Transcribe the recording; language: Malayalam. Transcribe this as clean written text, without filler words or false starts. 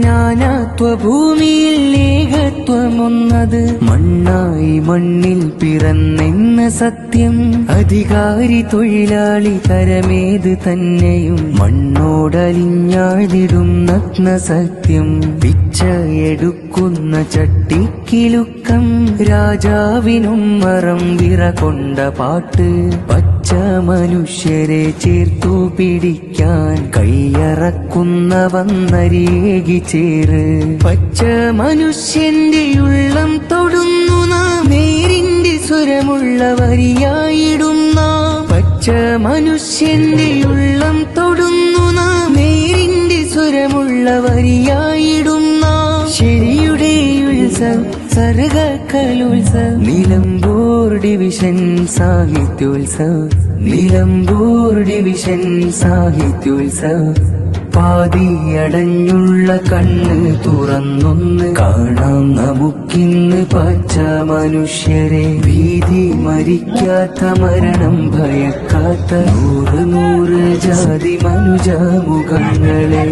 നാനാത്വഭൂമിയിൽ ഏകത്വമൊന്നത് മണ്ണായി മണ്ണിൽ പിറന്നെന്ന സത്യം. അധികാരി തൊഴിലാളി തരമേത് തന്നെയും മണ്ണോടലിഞ്ഞാഴ്ന്നിടും നഗ്ന സത്യം. പിച്ചയെടുക്കുന്ന ചട്ടിക്കിലുക്കം രാജാവിനും മറം വിറകൊണ്ട പാട്ട്. പച്ച മനുഷ്യരെ ചേർത്തു പിടിക്കാൻ കൈയറക്കുന്ന വന്നരികി ചേര്. പച്ച മനുഷ്യന്റെ ഉള്ളം തൊടുന്നു നാം, നേരിന്റെ സ്വരമുള്ള വരിയായിടും നാം. പച്ച മനുഷ്യന്റെ ഉള്ളം തൊടുന്നു നാം, നേരിന്റെ സ്വരമുള്ള വരിയായിടും നാം. ശരിയുടെ ഉത്സവം സർഗകലോത്സവം, നിലമ്പൂർ ഡിവിഷൻ സാഹിത്യോത്സവം. നിലമ്പൂർ ഡിവിഷൻ സാഹിത്യോത്സവം. പാതിയടഞ്ഞുള്ള കണ്ണ് തുറന്നൊന്ന് കാണാം നമുക്കിന്ന് പച്ച മനുഷ്യരെ. ഭീതി മരിക്കാത്ത മരണം ഭയക്കാത്ത 100 ജാതി മനുജ മുഖങ്ങളെ.